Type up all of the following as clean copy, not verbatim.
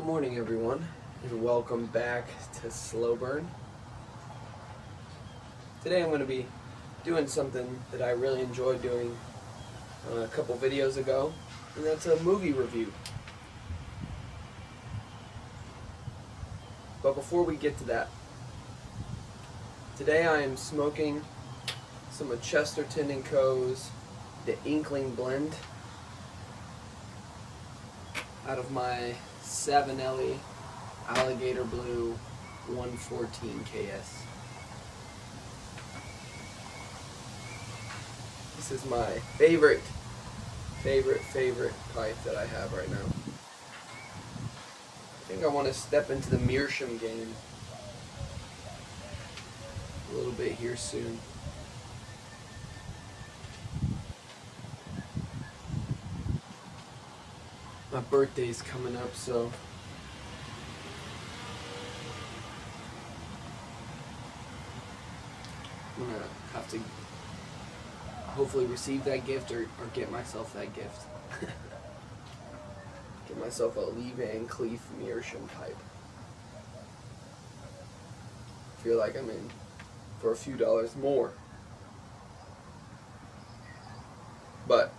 morning, everyone, and welcome back to Slow Burn. Today I'm going to be doing something that I really enjoyed doing a couple videos ago, and that's a movie review. But before we get to that, today I am smoking some of Chesterton & Co.'s The Inkling Blend out of my Savinelli Alligator Blue 114 KS. This is my favorite pipe that I have right now. I think I want to step into the meerschaum game a little bit here soon. My birthday's coming up, so I'm gonna have to hopefully receive that gift or get myself that gift. Get myself a Lee Van Cleef meerschaum pipe. Feel like I'm in for a few dollars more. But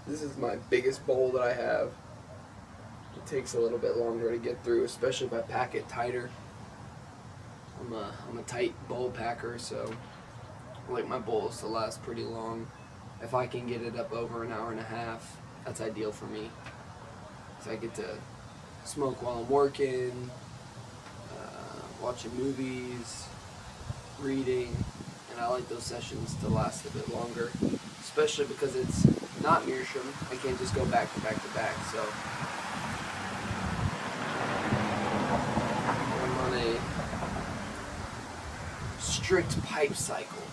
this is my biggest bowl that I have. It takes a little bit longer to get through, especially if I pack it tighter. I'm a tight bowl packer, so I like my bowls to last pretty long. If I can get it up over an hour and a half, that's ideal for me. So I get to smoke while I'm working, watching movies, reading, and I like those sessions to last a bit longer, especially because it's not meerschaum. I can't just go back to back to back, so I'm on a strict pipe cycle.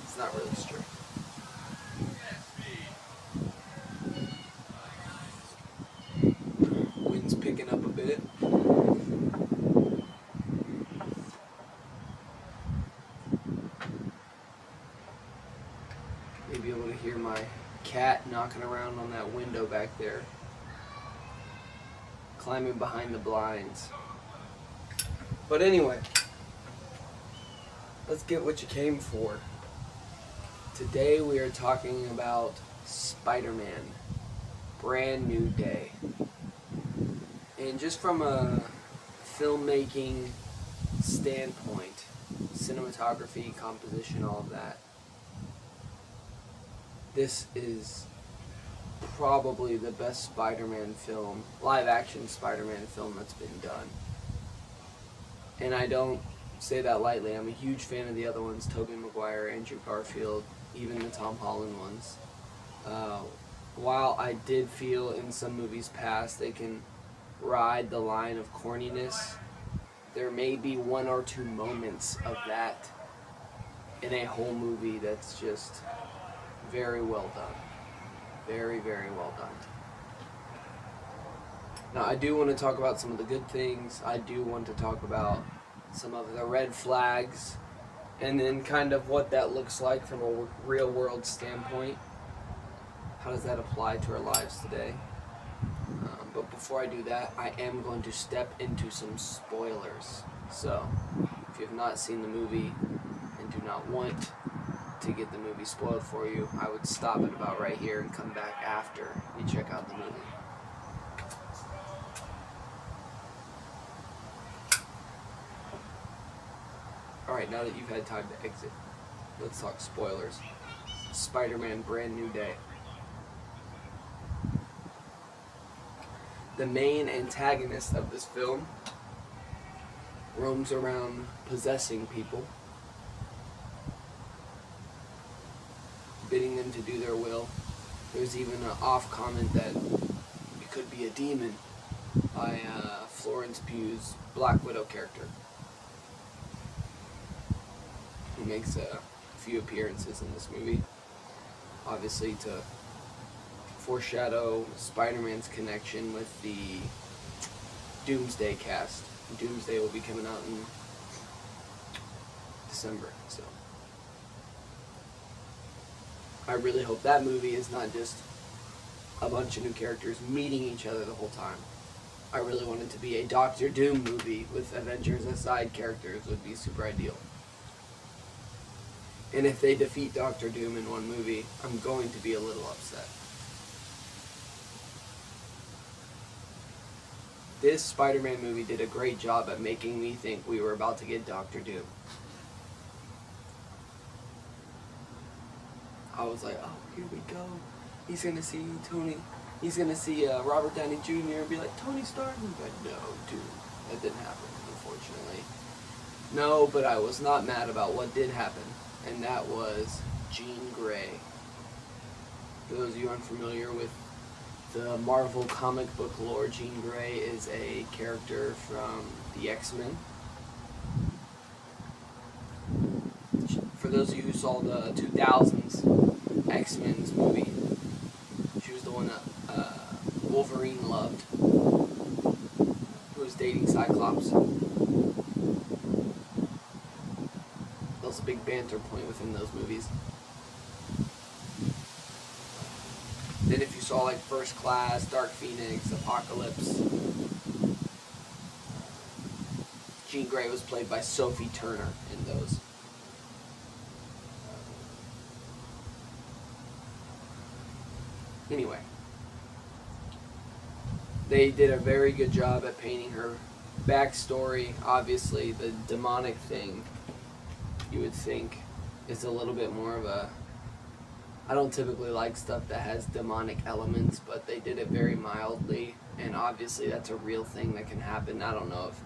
It's not really strict. Wind's picking up a bit. May be able to hear my cat knocking around on that window back there, climbing behind the blinds. But anyway, let's get what you came for. Today we are talking about Spider-Man, Brand New Day. And just from a filmmaking standpoint, cinematography, composition, all of that, this is probably the best Spider-Man film, live-action Spider-Man film that's been done. And I don't say that lightly. I'm a huge fan of the other ones, Tobey Maguire, Andrew Garfield, even the Tom Holland ones. While I did feel in some movies past they can ride the line of corniness, there may be one or two moments of that in a whole movie that's just very well done. Very, very well done. Now, I do want to talk about some of the good things. I do want to talk about some of the red flags, and then kind of what that looks like from a real-world standpoint. How does that apply to our lives today? But before I do that, I am going to step into some spoilers. So, if you have not seen the movie and do not want to get the movie spoiled for you, I would stop it about right here and come back after you check out the movie. Alright, now that you've had time to exit, let's talk spoilers. Spider-Man Brand New Day. The main antagonist of this film roams around possessing people, bidding them to do their will. There's even an off comment that it could be a demon by Florence Pugh's Black Widow character, who makes a few appearances in this movie, obviously to foreshadow Spider-Man's connection with the Doomsday cast. Doomsday will be coming out in December, so I really hope that movie is not just a bunch of new characters meeting each other the whole time. I really wanted to be a Doctor Doom movie with Avengers as side characters would be super ideal. And if they defeat Doctor Doom in one movie, I'm going to be a little upset. This Spider-Man movie did a great job at making me think we were about to get Doctor Doom. I was like, oh, here we go. He's going to see Tony. He's going to see Robert Downey Jr. and be like, Tony Stark. But no, dude. That didn't happen, unfortunately. No, but I was not mad about what did happen. And that was Jean Grey. For those of you unfamiliar with the Marvel comic book lore, Jean Grey is a character from the X-Men. For those of you who saw the 2000s X-Men's movie, she was the one that Wolverine loved, who was dating Cyclops. That was a big banter point within those movies. Then if you saw like First Class, Dark Phoenix, Apocalypse, Jean Grey was played by Sophie Turner in those. Anyway, they did a very good job at painting her backstory. Obviously, the demonic thing, you would think, is a little bit more of a... I don't typically like stuff that has demonic elements, but they did it very mildly, and obviously that's a real thing that can happen. I don't know if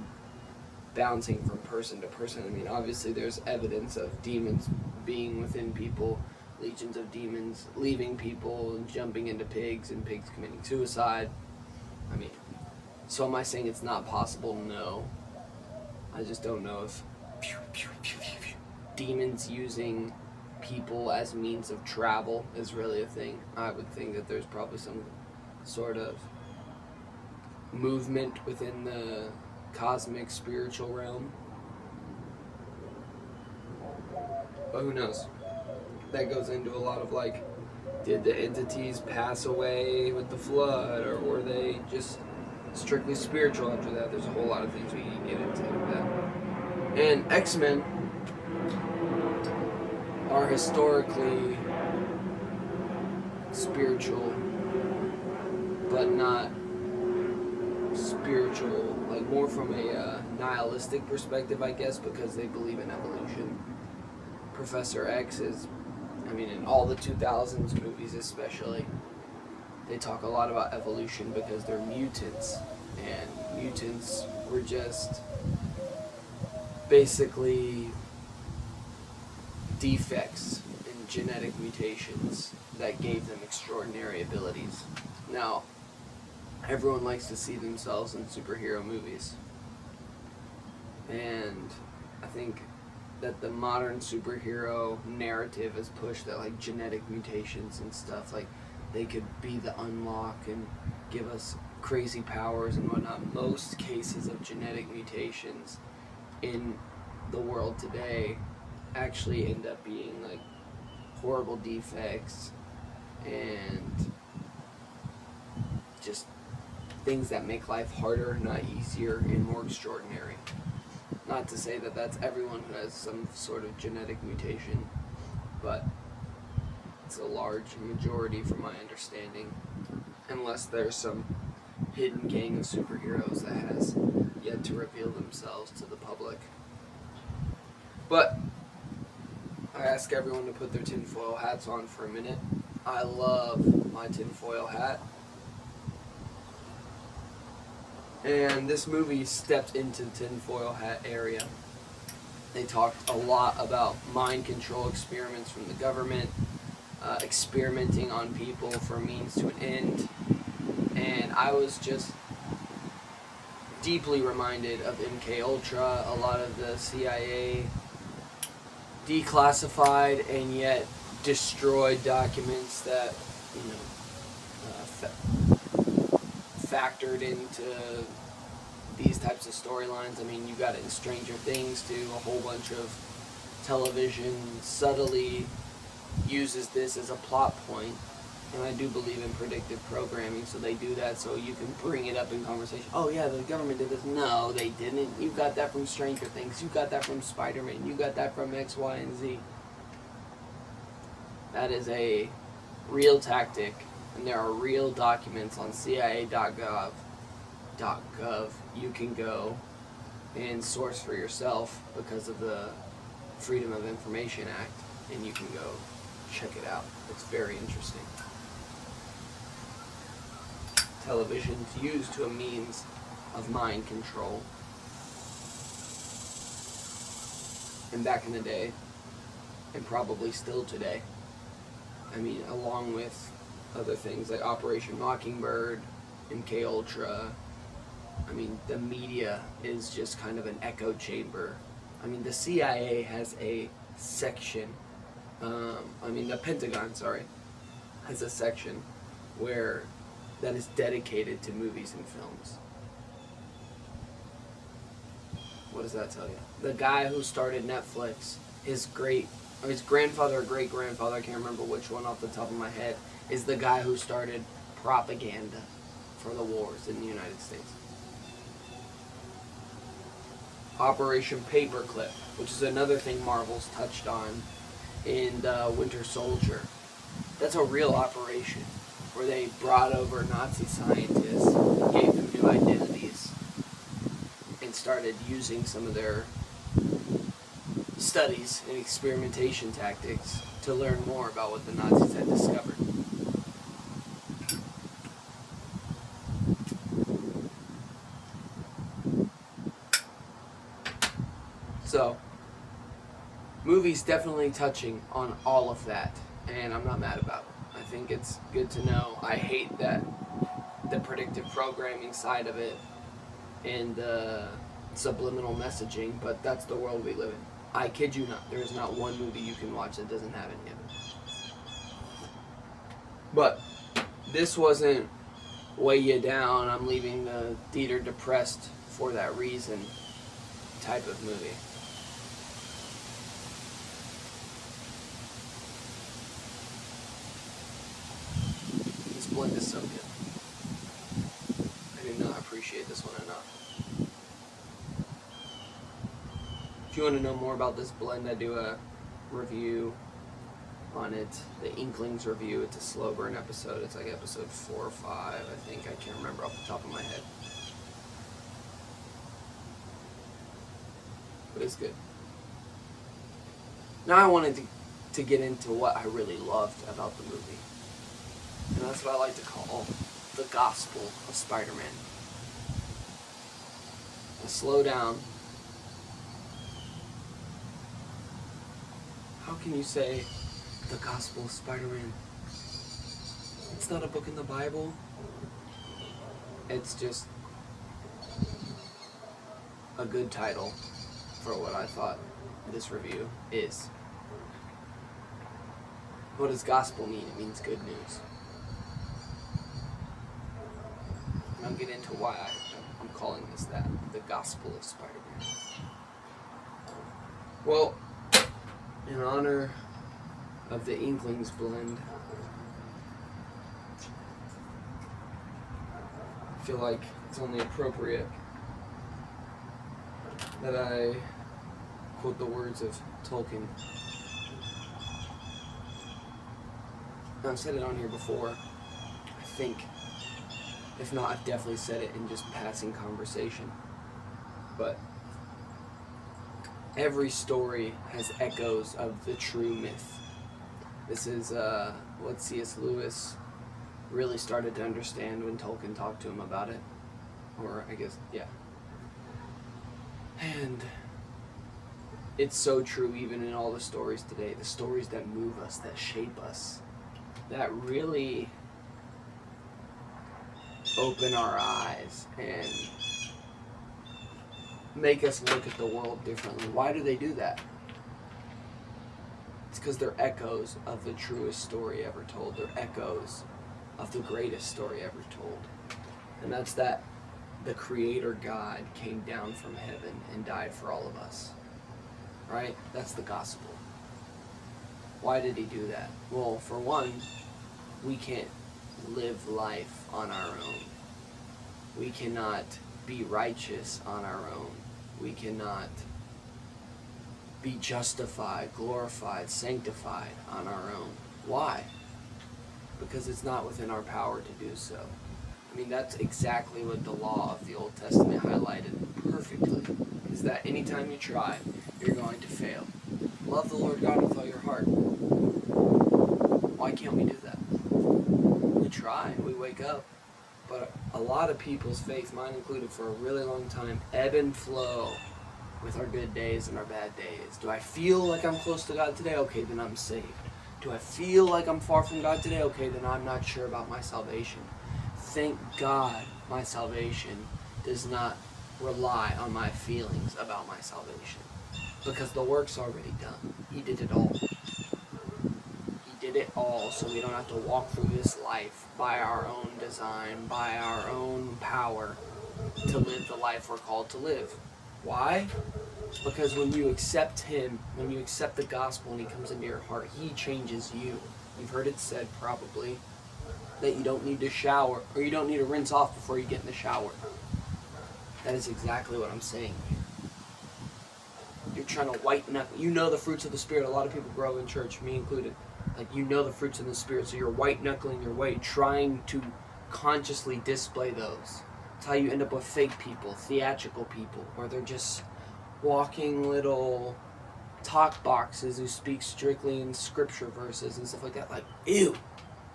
bouncing from person to person, I mean, obviously there's evidence of demons being within people, legions of demons leaving people and jumping into pigs, and pigs committing suicide. I mean, so am I saying it's not possible? No. I just don't know if demons using people as means of travel is really a thing. I would think that there's probably some sort of movement within the cosmic spiritual realm. But who knows? That goes into a lot of like, did the entities pass away with the flood, or were they just strictly spiritual after that? There's a whole lot of things we can get into with that. And X-Men are historically spiritual, but not spiritual, like more from a nihilistic perspective, I guess, because they believe in evolution. Professor X is, I mean, in all the 2000s movies especially, they talk a lot about evolution because they're mutants, and mutants were just basically defects in genetic mutations that gave them extraordinary abilities. Now, everyone likes to see themselves in superhero movies, and I think that the modern superhero narrative has pushed that like genetic mutations and stuff, like they could be the unlock and give us crazy powers and whatnot. Most cases of genetic mutations in the world today actually end up being like horrible defects and just things that make life harder, not easier, and more extraordinary. Not to say that that's everyone who has some sort of genetic mutation, but it's a large majority from my understanding, unless there's some hidden gang of superheroes that has yet to reveal themselves to the public. But I ask everyone to put their tinfoil hats on for a minute. I love my tinfoil hat. And this movie stepped into the tinfoil hat area. They talked a lot about mind control experiments from the government, experimenting on people for a means to an end. And I was just deeply reminded of MK Ultra, a lot of the CIA declassified and yet destroyed documents that, you know, factored into these types of storylines. I mean, you got it in Stranger Things too. A whole bunch of television subtly uses this as a plot point And I do believe in predictive programming, so they do that so you can bring it up in conversation. Oh yeah, the government did this. No, they didn't. You got that from Stranger Things. You got that from Spider-Man. You got that from X, Y, and Z. That is a real tactic, and there are real documents on CIA.gov. You can go and source for yourself because of the Freedom of Information Act, and you can go check it out. It's very interesting. Television's used to a means of mind control. And back in the day, and probably still today, I mean, along with other things like Operation Mockingbird, MK Ultra, I mean, the media is just kind of an echo chamber. I mean, the CIA has a section, the Pentagon, has a section that is dedicated to movies and films. What does that tell you? The guy who started Netflix, his grandfather or great-grandfather, I can't remember which one off the top of my head, is the guy who started propaganda for the wars in the United States. Operation Paperclip, which is another thing Marvel's touched on in the Winter Soldier. That's a real operation where they brought over Nazi scientists, gave them new identities, and started using some of their studies and experimentation tactics to learn more about what the Nazis had discovered. So, movies definitely touching on all of that, and I'm not mad about it. I think it's good to know. I hate that the predictive programming side of it and the subliminal messaging, but that's the world we live in. I kid you not, there is not one movie you can watch that doesn't have any of it. But this wasn't weigh you down, I'm leaving the theater depressed for that reason type of movie. This blend is so good. I do not appreciate this one enough. If you want to know more about this blend, I do a review on it, the Inklings review. It's a slow burn episode. It's like episode 4 or 5, I think. I can't remember off the top of my head. But it's good. Now I wanted to get into what I really loved about the movie. And that's what I like to call the gospel of Spider-Man. Now slow down. How can you say the gospel of Spider-Man? It's not a book in the Bible. It's just a good title for what I thought this review is. What does gospel mean? It means good news. And I'll get into why I'm calling this that, the gospel of Spider-Man. Well, in honor of the Inklings blend, I feel like it's only appropriate that I quote the words of Tolkien. I've said it on here before, I think. If not, I've definitely said it in just passing conversation. But every story has echoes of the true myth. This is what C.S. Lewis really started to understand when Tolkien talked to him about it. Or, I guess, yeah. And it's so true even in all the stories today. The stories that move us, that shape us, that really open our eyes and make us look at the world differently. Why do they do that? It's because they're echoes of the truest story ever told. They're echoes of the greatest story ever told. And that's that the Creator God came down from heaven and died for all of us. Right? That's the gospel. Why did he do that? Well, for one, we can't live life on our own. We cannot be righteous on our own. We cannot be justified, glorified, sanctified on our own. Why? Because it's not within our power to do so. I mean, that's exactly what the law of the Old Testament highlighted perfectly, is that anytime you try, you're going to fail. Love the Lord God with all your heart. Why can't we do that? We try, we wake up. But a lot of people's faith, mine included, for a really long time, ebb and flow with our good days and our bad days. Do I feel like I'm close to God today? Okay, then I'm saved. Do I feel like I'm far from God today? Okay, then I'm not sure about my salvation. Thank God my salvation does not rely on my feelings about my salvation, because the work's already done. He did it all. He did it all, so we don't have to walk through this life by our own design, by our own power, to live the life we're called to live. Why? Because when you accept Him, when you accept the gospel and He comes into your heart, He changes you. You've heard it said probably that you don't need to shower, or you don't need to rinse off before you get in the shower. That is exactly what I'm saying here. You're trying to whiten up. You know the fruits of the Spirit. A lot of people grow in church, me included. Like, you know the fruits of the Spirit, so you're white-knuckling your way, trying to consciously display those. That's how you end up with fake people, theatrical people, where they're just walking little talk boxes who speak strictly in scripture verses and stuff like that. Like, ew,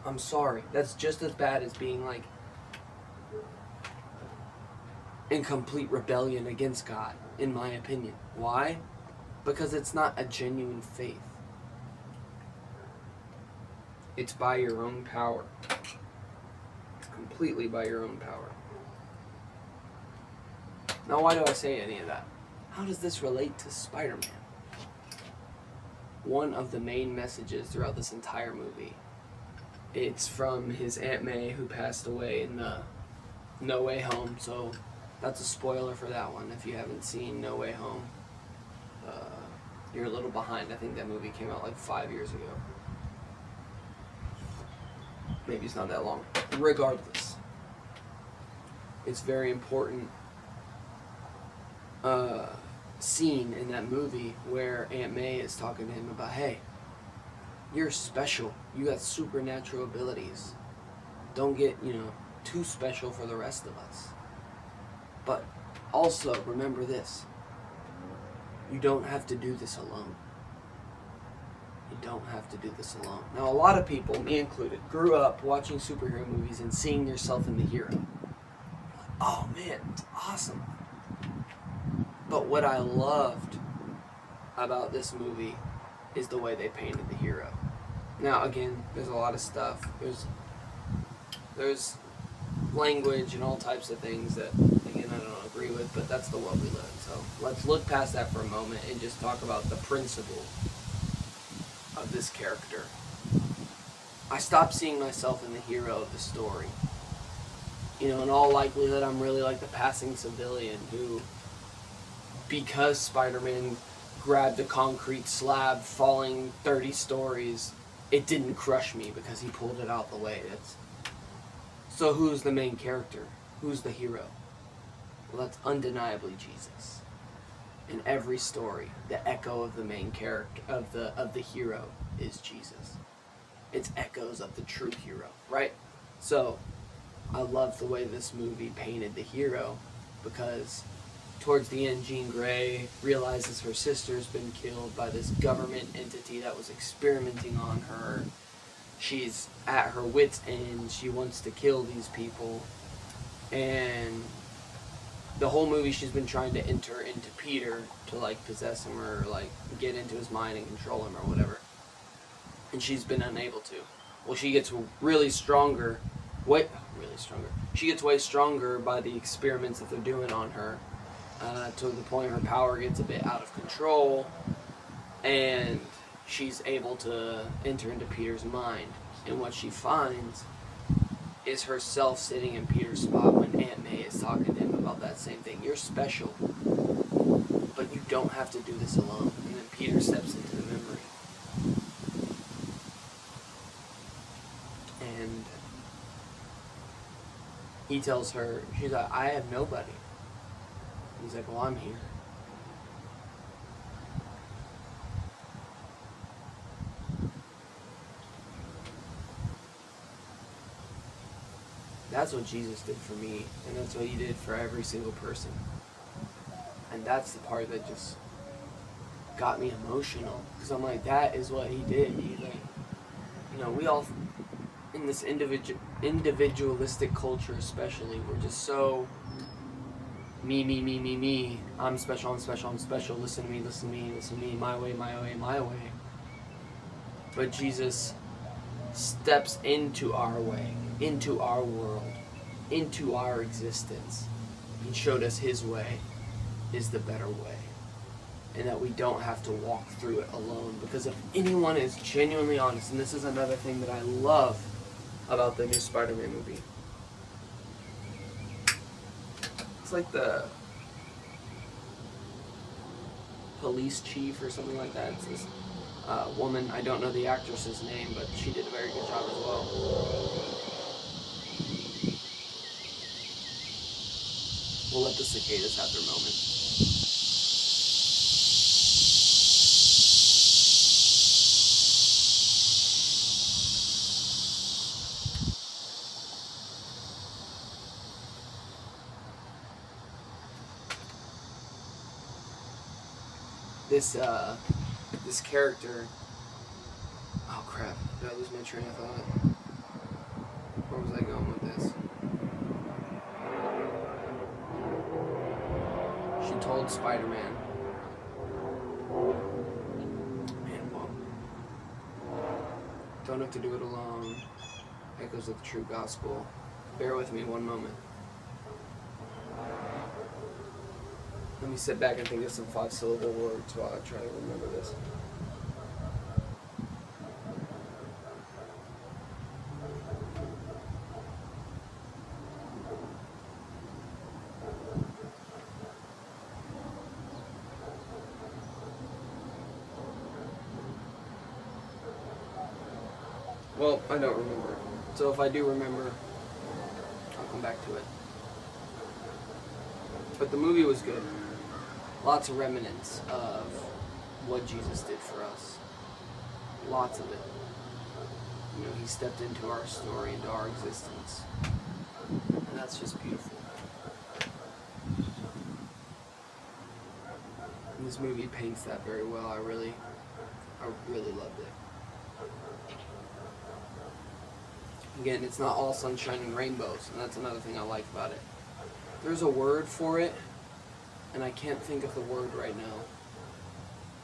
I'm sorry. That's just as bad as being like in complete rebellion against God, in my opinion. Why? Because it's not a genuine faith. It's by your own power. It's completely by your own power. Now, why do I say any of that? How does this relate to Spider-Man? One of the main messages throughout this entire movie, it's from his Aunt May, who passed away in the No Way Home, so that's a spoiler for that one. If you haven't seen No Way Home, you're a little behind. I think that movie came out like 5 years ago. Maybe it's not that long. Regardless, it's very important scene in that movie where Aunt May is talking to him about, hey, you're special. You got supernatural abilities. Don't get, too special for the rest of us. But also, remember this. You don't have to do this alone. You don't have to do this alone. Now, a lot of people, me included, grew up watching superhero movies and seeing yourself in the hero. Like, oh man, it's awesome. But what I loved about this movie is the way they painted the hero. Now, again, there's a lot of stuff. There's language and all types of things that, again, I don't agree with, but that's the world we live in. So let's look past that for a moment and just talk about the principle of this character. I stopped seeing myself in the hero of the story. In all likelihood, I'm really like the passing civilian who, because Spider-Man grabbed a concrete slab falling 30 stories, it didn't crush me because he pulled it out the way. So who's the main character? Who's the hero? Well, that's undeniably Jesus. In every story, the echo of the main character, of the hero, is Jesus. It's echoes of the true hero, right? So, I love the way this movie painted the hero, because towards the end, Jean Grey realizes her sister's been killed by this government entity that was experimenting on her. She's at her wit's end. She wants to kill these people. And the whole movie she's been trying to enter into Peter to possess him or get into his mind and control him or whatever. And she's been unable to. Well, she gets really stronger. She gets way stronger by the experiments that they're doing on her. To the point her power gets a bit out of control, and she's able to enter into Peter's mind. And what she finds is herself sitting in Peter's spot when Aunt May is talking to him about that same thing. You're special, but you don't have to do this alone. And then Peter steps into the memory. he tells her, she's like, I have nobody. He's like, well, I'm here. That's what Jesus did for me, and that's what he did for every single person. And that's the part that just got me emotional, because I'm like, that is what he did. He, like, you know, we all, in this individualistic culture especially, we're just so me, I'm special, listen to me, my way, my way. But Jesus steps into our way, into our world, into our existence. He showed us his way is the better way, and that we don't have to walk through it alone. Because if anyone is genuinely honest, and this is another thing that I love about the new Spider-Man movie, it's like the police chief or something like that. It's this woman, I don't know the actress's name, but she did a very good job as well. We'll let the cicadas have their moment. This character, oh crap, did I lose my train of thought? Where was I going with this? She told Spider-Man, man, well, don't have to do it alone. Echoes of the true gospel. Bear with me one moment. Let me sit back and think of some 5-syllable words while I try to remember this. Well, I don't remember. So if I do remember, I'll come back to it. But the movie was good. Lots of remnants of what Jesus did for us. Lots of it. You know, he stepped into our story, into our existence. And that's just beautiful. And this movie paints that very well. I really loved it. Again, it's not all sunshine and rainbows, and that's another thing I like about it. There's a word for it, and I can't think of the word right now,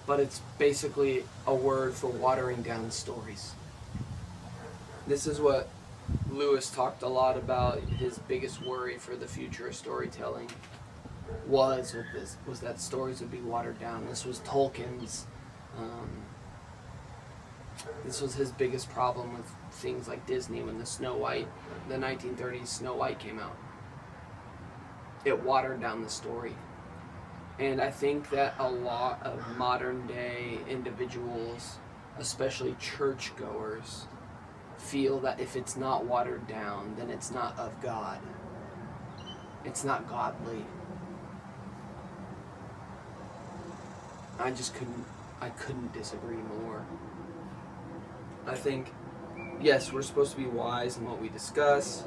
but it's basically a word for watering down stories. This is what Lewis talked a lot about. His biggest worry for the future of storytelling was that stories would be watered down. This was Tolkien's. This was his biggest problem with things like Disney when the 1930s Snow White came out. It watered down the story. And I think that a lot of modern day individuals, especially churchgoers, feel that if it's not watered down, then it's not of God. It's not godly. I couldn't disagree more. I think, yes, we're supposed to be wise in what we discuss,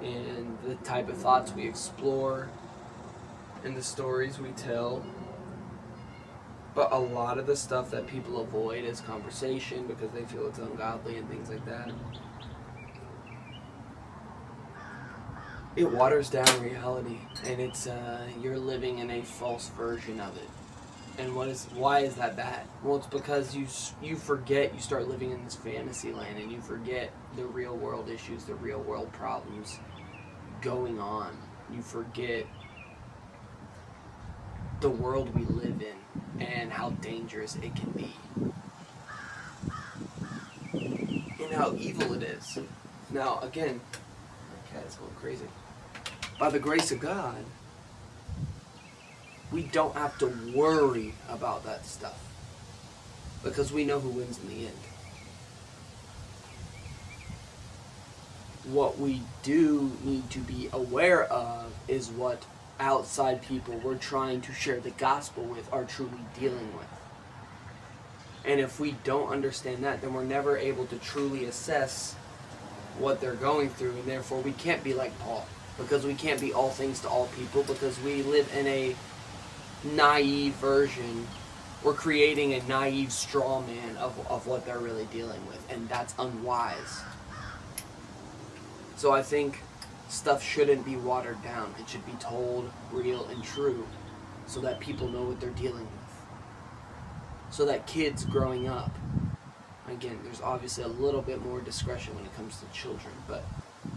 and the type of thoughts we explore, and the stories we tell. But a lot of the stuff that people avoid is conversation because they feel it's ungodly and things like that. It waters down reality, and it's you're living in a false version of it. And why is that bad? Well, it's because you forget, you start living in this fantasy land, and you forget the real world issues, the real world problems going on. You forget the world we live in and how dangerous it can be. And how evil it is. Now, again, my cat is going crazy. By the grace of God, we don't have to worry about that stuff because we know who wins in the end. What we do need to be aware of is what outside people we're trying to share the gospel with are truly dealing with. And if we don't understand that, then we're never able to truly assess what they're going through, and therefore we can't be like Paul, because we can't be all things to all people, because we live in a naive version. We're creating a naive straw man of what they're really dealing with, and that's unwise. So I think stuff shouldn't be watered down. It should be told real and true so that people know what they're dealing with. So that kids growing up, again, there's obviously a little bit more discretion when it comes to children, but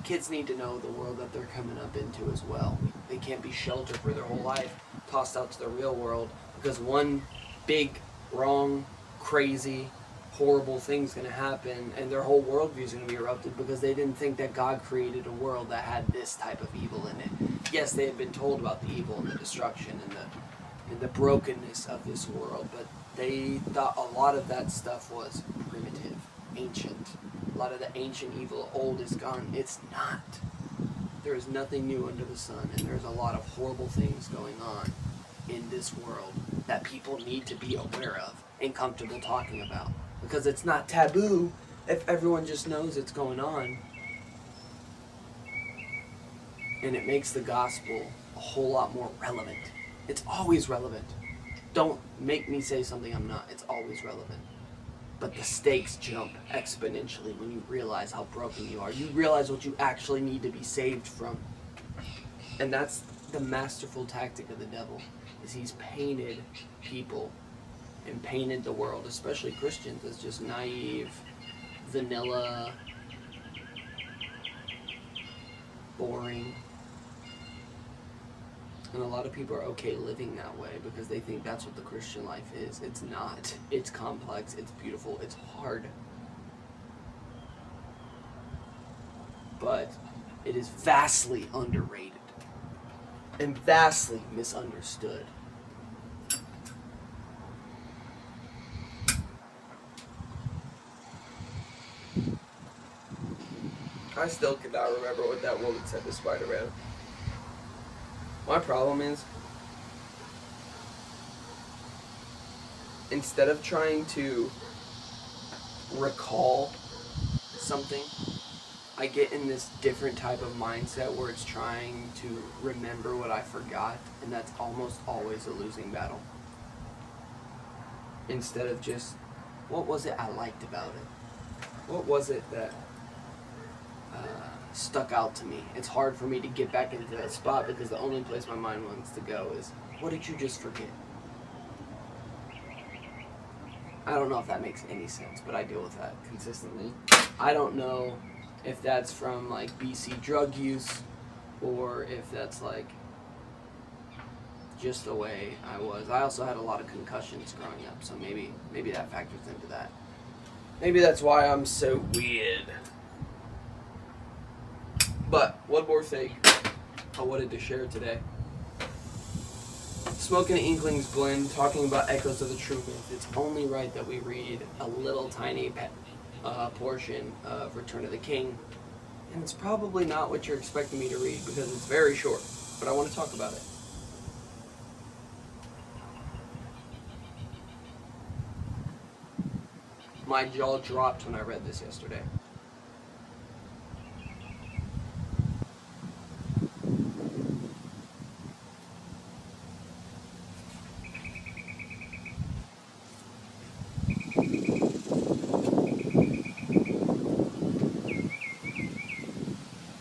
kids need to know the world that they're coming up into as well. They can't be sheltered for their whole life, tossed out to the real world, because one big, wrong, crazy, horrible thing's going to happen, and their whole worldview is going to be erupted because they didn't think that God created a world that had this type of evil in it. Yes, they had been told about the evil and the destruction and the brokenness of this world, but they thought a lot of that stuff was primitive, ancient. A lot of the ancient evil, old, is gone. It's not. There is nothing new under the sun, and there's a lot of horrible things going on in this world that people need to be aware of and comfortable talking about. Because it's not taboo if everyone just knows it's going on. And it makes the gospel a whole lot more relevant. It's always relevant. Don't make me say something I'm not. It's always relevant. But the stakes jump exponentially when you realize how broken you are. You realize what you actually need to be saved from. And that's the masterful tactic of the devil, is he's painted people and painted the world, especially Christians, as just naive, vanilla, boring. And a lot of people are okay living that way because they think that's what the Christian life is. It's not. It's complex, it's beautiful, it's hard. But it is vastly underrated and vastly misunderstood. I still cannot remember what that woman said to Spider-Man. My problem is, instead of trying to recall something, I get in this different type of mindset where it's trying to remember what I forgot, and that's almost always a losing battle. Instead of just, what was it I liked about it? What was it that stuck out to me? It's hard for me to get back into that spot because the only place my mind wants to go is, what did you just forget? I don't know if that makes any sense, but I deal with that consistently. I don't know if that's from like BC drug use or if that's like just the way I was. I also had a lot of concussions growing up, so maybe that factors into that. Maybe that's why I'm so weird. But one more thing I wanted to share today. Smoke and Inklings blend, talking about echoes of the true myth. It's only right that we read a little tiny portion of Return of the King. And it's probably not what you're expecting me to read because it's very short, but I want to talk about it. My jaw dropped when I read this yesterday.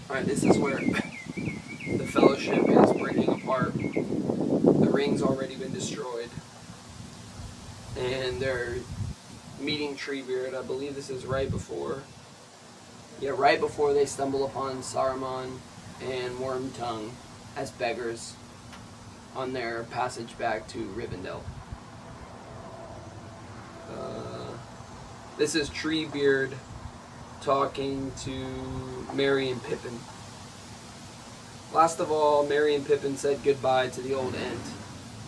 Alright, this is where the Fellowship is breaking apart. The ring's already been destroyed. And they're meeting Treebeard. I believe this is right before they stumble upon Saruman and Wormtongue as beggars on their passage back to Rivendell. This is Treebeard talking to Merry and Pippin. Last of all, Merry and Pippin said goodbye to the old Ent,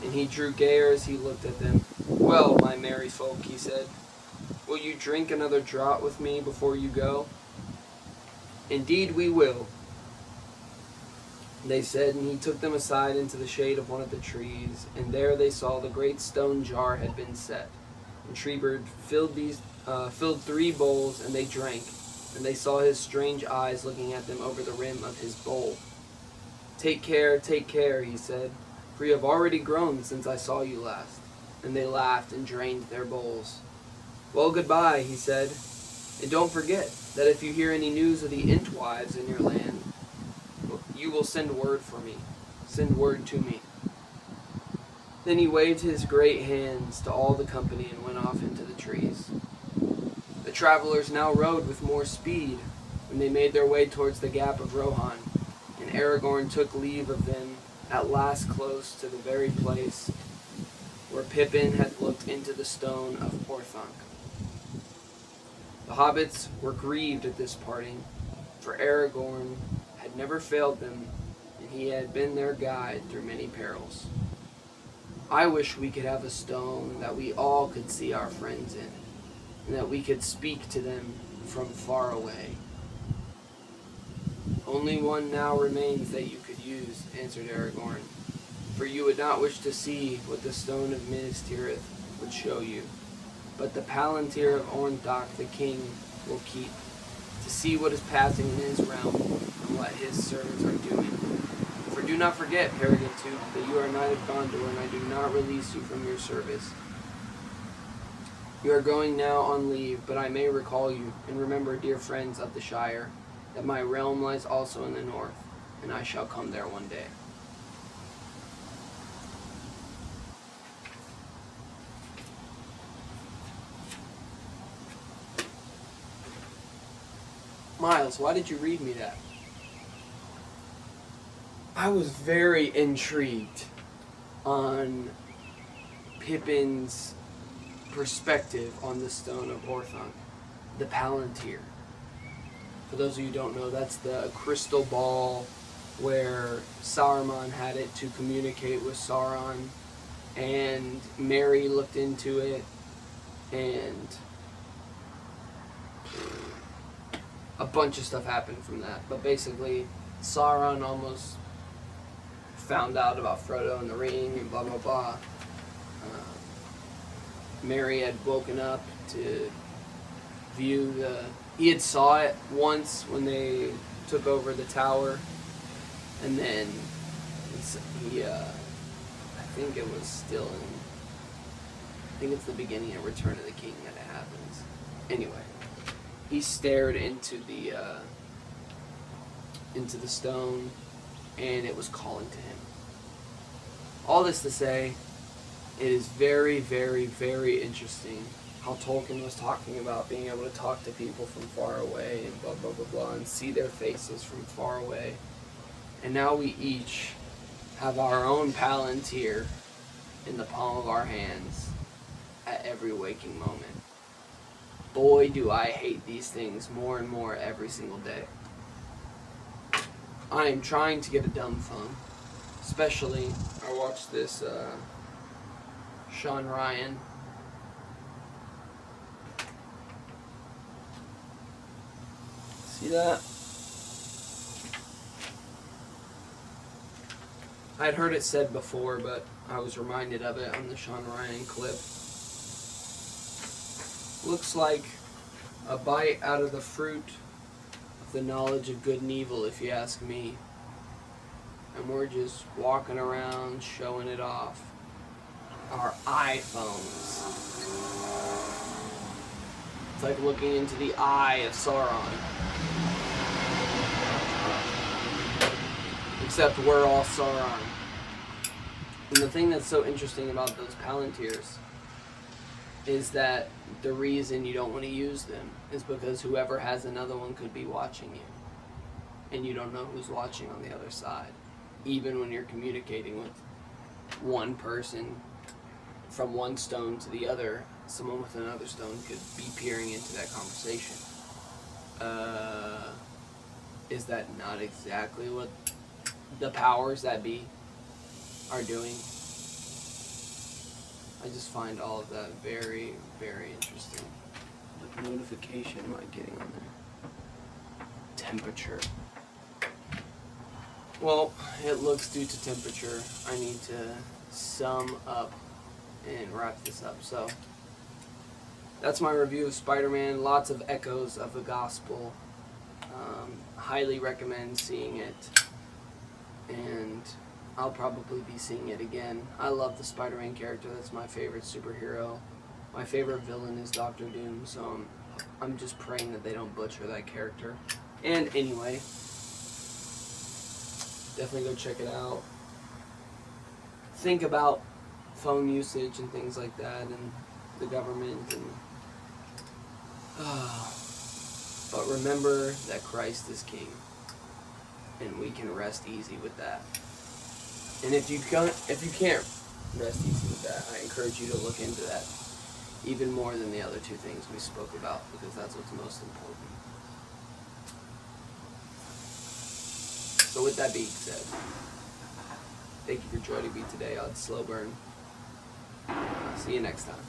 and he drew J.R.R. as he looked at them. "Well, my merry folk," he said, "will you drink another draught with me before you go?" "Indeed we will," they said, and he took them aside into the shade of one of the trees, and there they saw the great stone jar had been set. And Treebird filled 3 bowls, and they drank, and they saw his strange eyes looking at them over the rim of his bowl. take care," he said, "for you have already grown since I saw you last." And they laughed and drained their bowls. "Well, goodbye," he said, "and don't forget that if you hear any news of the Entwives in your land, you will send word to me." Then he waved his great hands to all the company and went off into the trees. The travelers now rode with more speed when they made their way towards the Gap of Rohan, and Aragorn took leave of them at last close to the very place where Pippin had looked into the stone of Orthanc. The hobbits were grieved at this parting, for Aragorn had never failed them, and he had been their guide through many perils. "I wish we could have a stone that we all could see our friends in, and that we could speak to them from far away." "Only one now remains that you could use," answered Aragorn, "for you would not wish to see what the stone of Minas Tirith would show you. But the Palantir of Orthanc the king will keep, to see what is passing in his realm and what his servants are doing. For do not forget, Harrigan-tooth, that you are a knight of Gondor, and I do not release you from your service. You are going now on leave, but I may recall you, and remember, dear friends of the Shire, that my realm lies also in the north, and I shall come there one day." Miles, why did you read me that? I was very intrigued on Pippin's perspective on the stone of Orthanc, the Palantir. For those of you who don't know, that's the crystal ball where Saruman had it to communicate with Sauron, and Merry looked into it, and a bunch of stuff happened from that. But basically, Sauron almost found out about Frodo and the ring and blah blah blah. Merry had woken up to view he had saw it once when they took over the tower, and then I think it was still I think it's the beginning of Return of the King that it happens. Anyway, he stared into the stone, and it was calling to him. All this to say, it is very, very, very interesting how Tolkien was talking about being able to talk to people from far away and blah, blah, blah, blah, and see their faces from far away. And now we each have our own Palantir in the palm of our hands at every waking moment. Boy, do I hate these things more and more every single day. I am trying to get a dumb phone. Especially, I watched this Sean Ryan. See that? I had heard it said before, but I was reminded of it on the Sean Ryan clip. Looks like a bite out of the fruit of the knowledge of good and evil, if you ask me. And we're just walking around showing it off. Our iPhones. It's like looking into the eye of Sauron. Except we're all Sauron. And the thing that's so interesting about those Palantirs is that the reason you don't want to use them is because whoever has another one could be watching you. And you don't know who's watching on the other side. Even when you're communicating with one person from one stone to the other, someone with another stone could be peering into that conversation. Is that not exactly what the powers that be are doing? I just find all of that very, very interesting. What notification am I getting on there? temperature. Well, it looks due to temperature. I need to sum up and wrap this up. So that's my review of Spider-Man. Lots of echoes of the gospel. Highly recommend seeing it, and I'll probably be seeing it again. I love the Spider-Man character. That's my favorite superhero. My favorite villain is Doctor Doom, so I'm just praying that they don't butcher that character. And anyway, definitely go check it out. Think about phone usage and things like that, and the government, and but remember that Christ is King, and we can rest easy with that. And if you can't rest easy with that, I encourage you to look into that even more than the other two things we spoke about, because that's what's most important. So with that being said, thank you for joining me today on Slow Burn. See you next time.